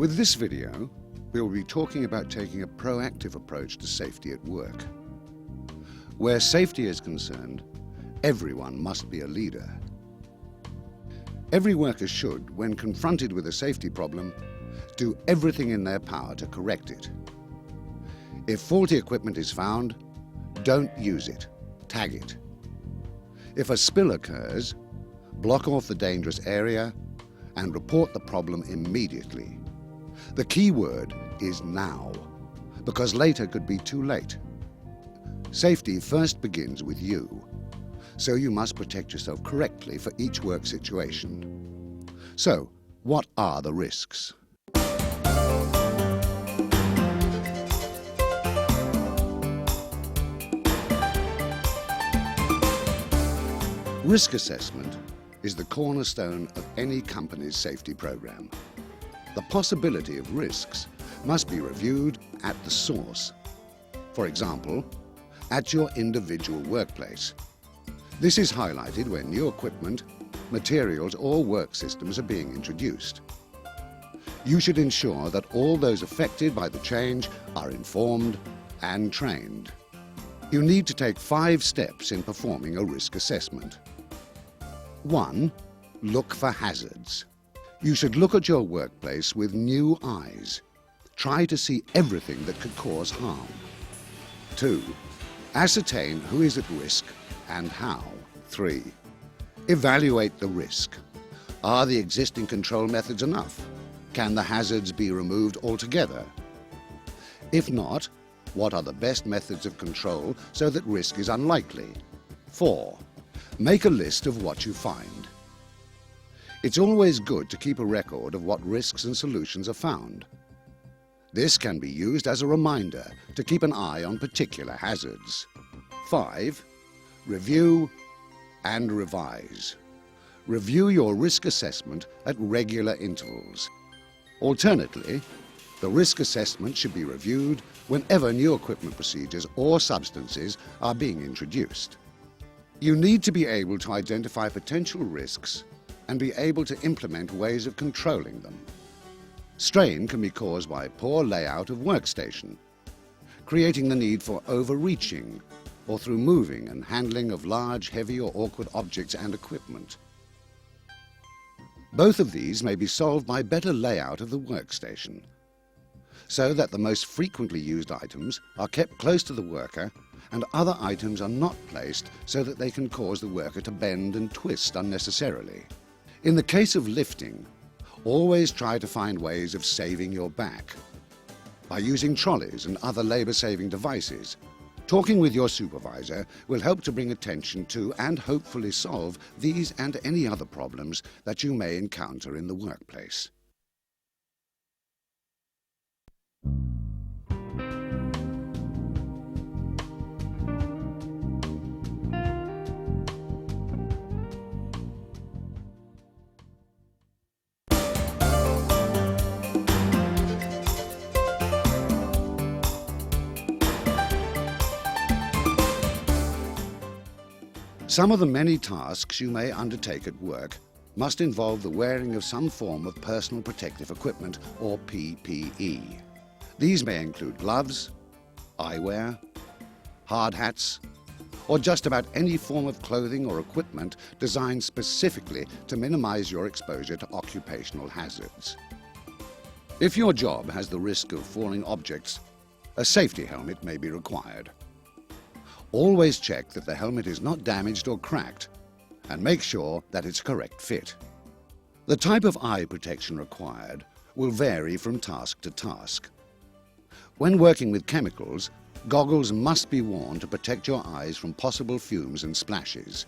With this video, we will be talking about taking a proactive approach to safety at work. Where safety is concerned, everyone must be a leader. Every worker should, when confronted with a safety problem, do everything in their power to correct it. If faulty equipment is found, don't use it, tag it. If a spill occurs, block off the dangerous area and report the problem immediately. The key word is now, because later could be too late. Safety first begins with you, so you must protect yourself correctly for each work situation. So, what are the risks? Risk assessment is the cornerstone of any company's safety program. The possibility of risks must be reviewed at the source. For example, at your individual workplace. This is highlighted when new equipment, materials or work systems are being introduced. You should ensure that all those affected by the change are informed and trained. You need to take 5 steps in performing a risk assessment. 1. Look for hazards. You should look at your workplace with new eyes. Try to see everything that could cause harm. 2. Ascertain who is at risk and how. 3. Evaluate the risk. Are the existing control methods enough? Can the hazards be removed altogether? If not, what are the best methods of control so that risk is unlikely? 4. Make a list of what you find. It's always good to keep a record of what risks and solutions are found. This can be used as a reminder to keep an eye on particular hazards. 5. Review and revise. Review your risk assessment at regular intervals. Alternately, the risk assessment should be reviewed whenever new equipment procedures or substances are being introduced. You need to be able to identify potential risks and be able to implement ways of controlling them. Strain can be caused by poor layout of workstation, creating the need for overreaching, or through moving and handling of large, heavy or awkward objects and equipment. Both of these may be solved by better layout of the workstation, so that the most frequently used items are kept close to the worker and other items are not placed so that they can cause the worker to bend and twist unnecessarily. In the case of lifting, always try to find ways of saving your back. By using trolleys and other labor-saving devices, talking with your supervisor will help to bring attention to and hopefully solve these and any other problems that you may encounter in the workplace. Some of the many tasks you may undertake at work must involve the wearing of some form of personal protective equipment, or PPE. These may include gloves, eyewear, hard hats, or just about any form of clothing or equipment designed specifically to minimize your exposure to occupational hazards. If your job has the risk of falling objects, a safety helmet may be required. Always check that the helmet is not damaged or cracked, and make sure that it's a correct fit. The type of eye protection required will vary from task to task. When working with chemicals, goggles must be worn to protect your eyes from possible fumes and splashes.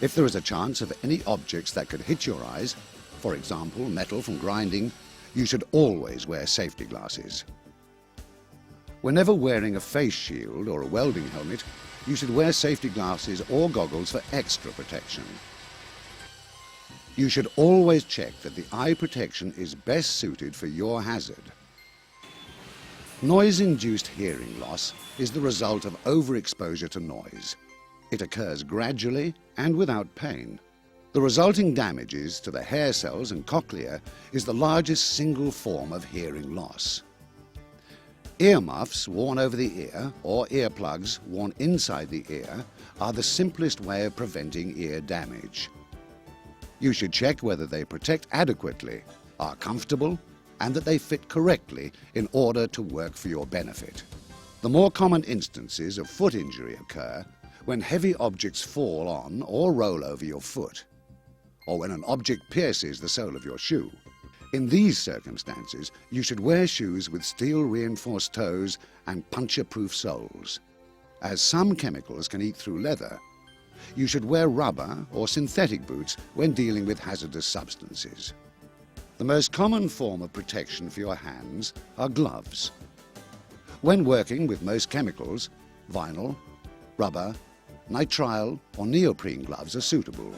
If there is a chance of any objects that could hit your eyes, for example metal from grinding, you should always wear safety glasses. Whenever wearing a face shield or a welding helmet, you should wear safety glasses or goggles for extra protection. You should always check that the eye protection is best suited for your hazard. Noise-induced hearing loss is the result of overexposure to noise. It occurs gradually and without pain. The resulting damages to the hair cells and cochlea is the largest single form of hearing loss. Earmuffs worn over the ear or earplugs worn inside the ear are the simplest way of preventing ear damage. You should check whether they protect adequately, are comfortable, and that they fit correctly in order to work for your benefit. The more common instances of foot injury occur when heavy objects fall on or roll over your foot, or when an object pierces the sole of your shoe. In these circumstances, you should wear shoes with steel-reinforced toes and puncture-proof soles. As some chemicals can eat through leather, you should wear rubber or synthetic boots when dealing with hazardous substances. The most common form of protection for your hands are gloves. When working with most chemicals, vinyl, rubber, nitrile or neoprene gloves are suitable.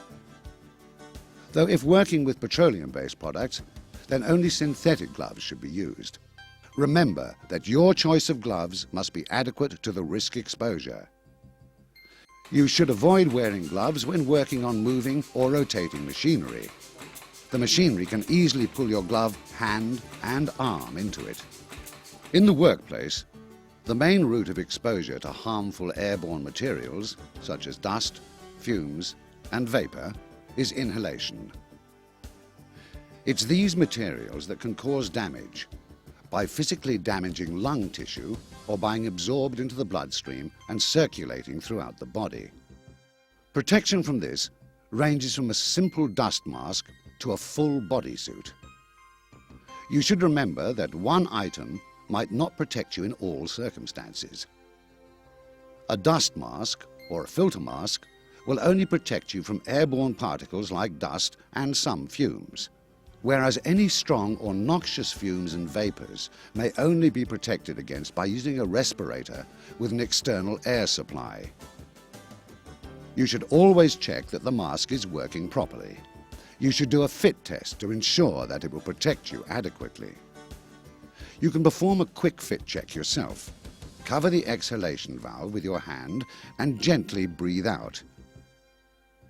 Though if working with petroleum-based products, then only synthetic gloves should be used. Remember that your choice of gloves must be adequate to the risk exposure. You should avoid wearing gloves when working on moving or rotating machinery. The machinery can easily pull your glove, hand and arm into it. In the workplace, the main route of exposure to harmful airborne materials, such as dust, fumes and vapor, is inhalation. It's these materials that can cause damage by physically damaging lung tissue or being absorbed into the bloodstream and circulating throughout the body. Protection from this ranges from a simple dust mask to a full bodysuit. You should remember that one item might not protect you in all circumstances. A dust mask or a filter mask will only protect you from airborne particles like dust and some fumes, whereas any strong or noxious fumes and vapors may only be protected against by using a respirator with an external air supply. You should always check that the mask is working properly. You should do a fit test to ensure that it will protect you adequately. You can perform a quick fit check yourself. Cover the exhalation valve with your hand and gently breathe out.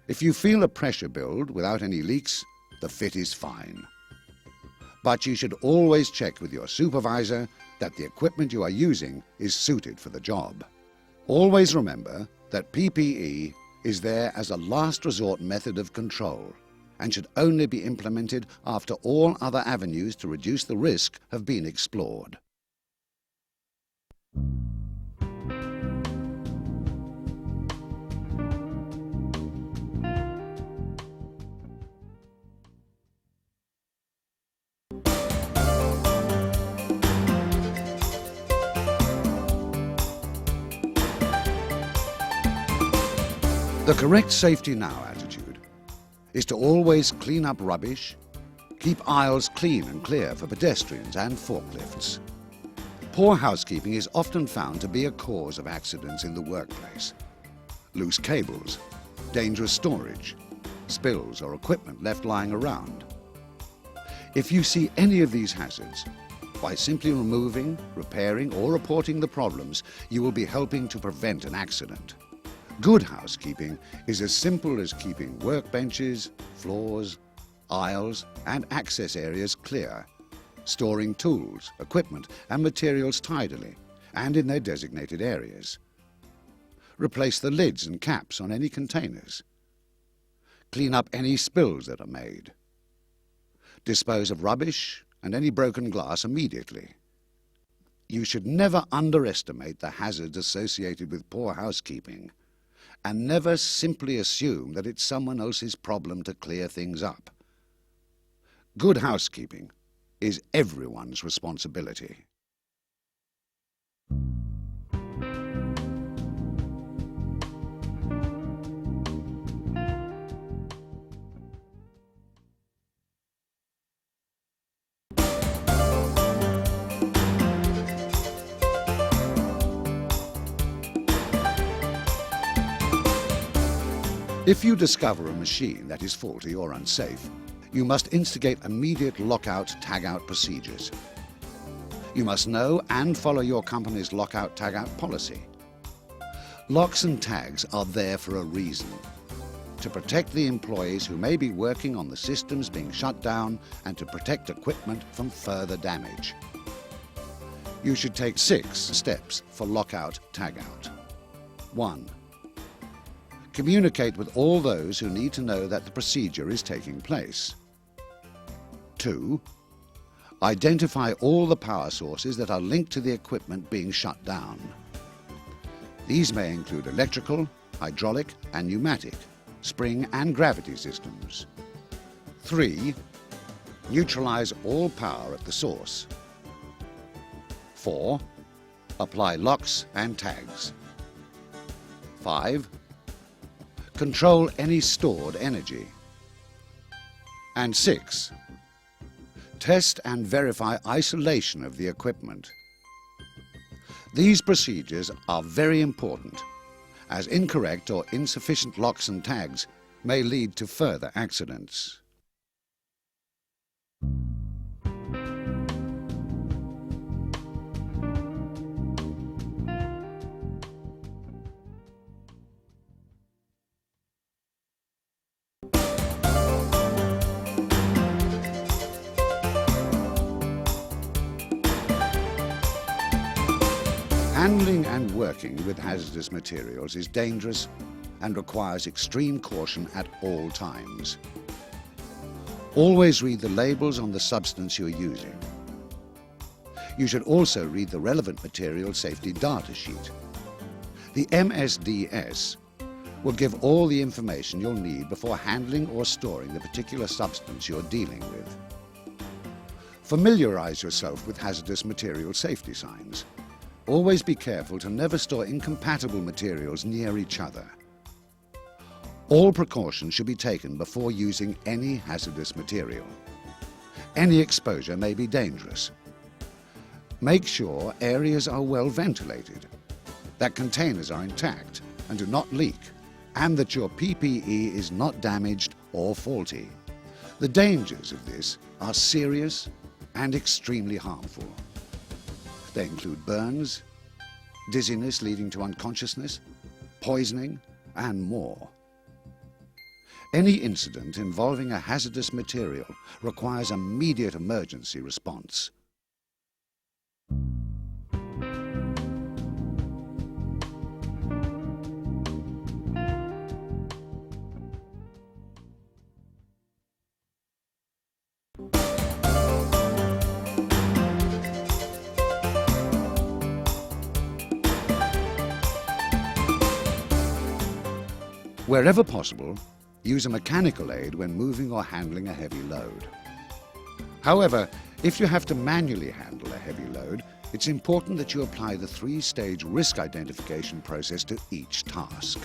If you feel a pressure build without any leaks, the fit is fine. But you should always check with your supervisor that the equipment you are using is suited for the job. Always remember that PPE is there as a last resort method of control and should only be implemented after all other avenues to reduce the risk have been explored. The correct safety now attitude is to always clean up rubbish, keep aisles clean and clear for pedestrians and forklifts. Poor housekeeping is often found to be a cause of accidents in the workplace. Loose cables, dangerous storage, spills or equipment left lying around. If you see any of these hazards, by simply removing, repairing or reporting the problems, you will be helping to prevent an accident. Good housekeeping is as simple as keeping workbenches, floors, aisles and access areas clear, storing tools, equipment and materials tidily and in their designated areas. Replace the lids and caps on any containers. Clean up any spills that are made. Dispose of rubbish and any broken glass immediately. You should never underestimate the hazards associated with poor housekeeping, and never simply assume that it's someone else's problem to clear things up. Good housekeeping is everyone's responsibility. If you discover a machine that is faulty or unsafe, you must instigate immediate lockout-tagout procedures. You must know and follow your company's lockout-tagout policy. Locks and tags are there for a reason, to protect the employees who may be working on the systems being shut down and to protect equipment from further damage. You should take 6 steps for lockout-tagout. 1. Communicate with all those who need to know that the procedure is taking place. 2. Identify all the power sources that are linked to the equipment being shut down. These may include electrical, hydraulic and pneumatic, spring and gravity systems. 3. Neutralize all power at the source. 4. Apply locks and tags. 5. Control any stored energy. And 6. Test and verify isolation of the equipment. These procedures are very important, as incorrect or insufficient locks and tags may lead to further accidents. Handling and working with hazardous materials is dangerous and requires extreme caution at all times. Always read the labels on the substance you're using. You should also read the relevant material safety data sheet. The MSDS will give all the information you'll need before handling or storing the particular substance you're dealing with. Familiarize yourself with hazardous material safety signs. Always be careful to never store incompatible materials near each other. All precautions should be taken before using any hazardous material. Any exposure may be dangerous. Make sure areas are well ventilated, that containers are intact and do not leak, and that your PPE is not damaged or faulty. The dangers of this are serious and extremely harmful. They include burns, dizziness leading to unconsciousness, poisoning, and more. Any incident involving a hazardous material requires immediate emergency response. Wherever possible, use a mechanical aid when moving or handling a heavy load. However, if you have to manually handle a heavy load, it's important that you apply the 3-stage risk identification process to each task.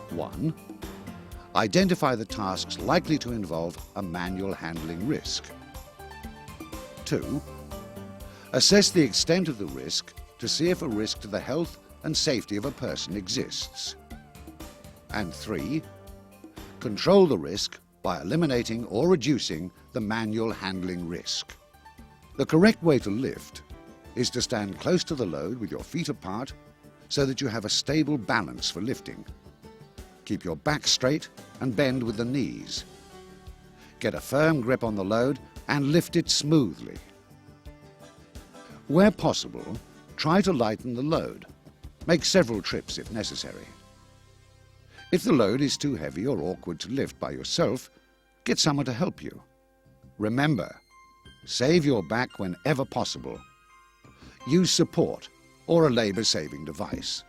1. Identify the tasks likely to involve a manual handling risk. 2. Assess the extent of the risk to see if a risk to the health and safety of a person exists. And 3. Control the risk by eliminating or reducing the manual handling risk. The correct way to lift is to stand close to the load with your feet apart so that you have a stable balance for lifting. Keep your back straight and bend with the knees. Get a firm grip on the load and lift it smoothly. Where possible, try to lighten the load. Make several trips if necessary. If the load is too heavy or awkward to lift by yourself, get someone to help you. Remember, save your back whenever possible. Use support or a labor-saving device.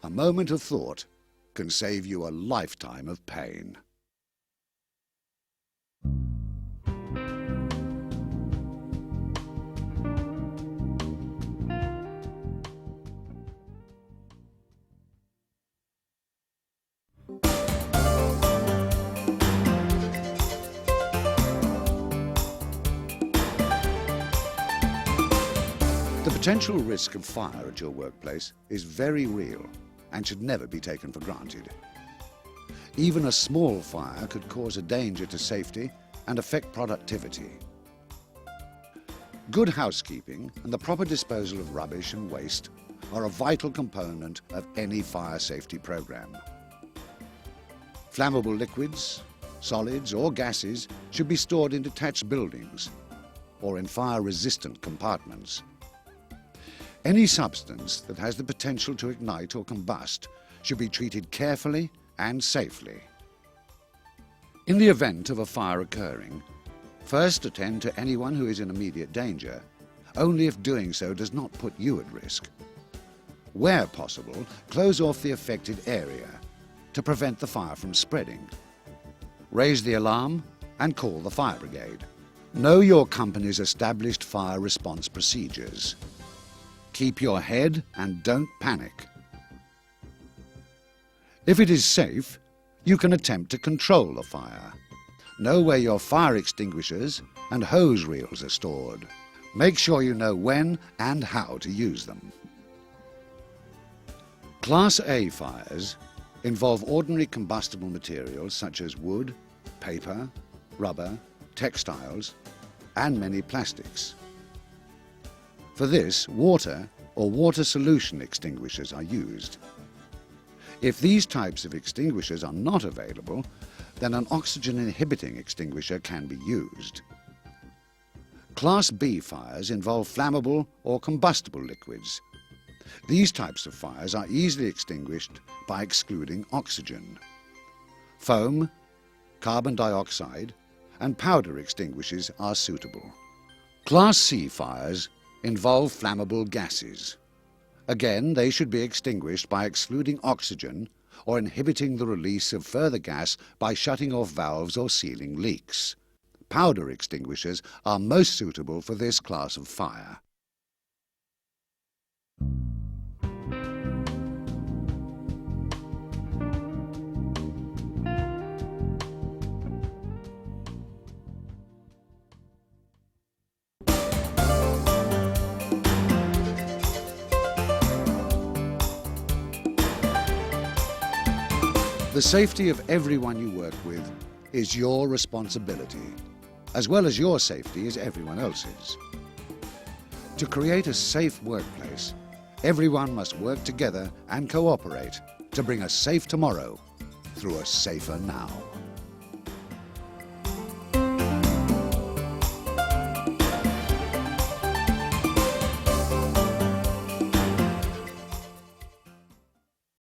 A moment of thought can save you a lifetime of pain. The potential risk of fire at your workplace is very real and should never be taken for granted. Even a small fire could cause a danger to safety and affect productivity. Good housekeeping and the proper disposal of rubbish and waste are a vital component of any fire safety program. Flammable liquids, solids or gases should be stored in detached buildings or in fire-resistant compartments. Any substance that has the potential to ignite or combust should be treated carefully and safely. In the event of a fire occurring, first attend to anyone who is in immediate danger, only if doing so does not put you at risk. Where possible, close off the affected area to prevent the fire from spreading. Raise the alarm and call the fire brigade. Know your company's established fire response procedures. Keep your head and don't panic. If it is safe, you can attempt to control the fire. Know where your fire extinguishers and hose reels are stored. Make sure you know when and how to use them. Class A fires involve ordinary combustible materials such as wood, paper, rubber, textiles, and many plastics. For this, water or water solution extinguishers are used. If these types of extinguishers are not available, then an oxygen-inhibiting extinguisher can be used. Class B fires involve flammable or combustible liquids. These types of fires are easily extinguished by excluding oxygen. Foam, carbon dioxide, and powder extinguishers are suitable. Class C fires involve flammable gases. Again, they should be extinguished by excluding oxygen or inhibiting the release of further gas by shutting off valves or sealing leaks. Powder extinguishers are most suitable for this class of fire. The safety of everyone you work with is your responsibility, as well as your safety is everyone else's. To create a safe workplace, everyone must work together and cooperate to bring a safe tomorrow through a safer now.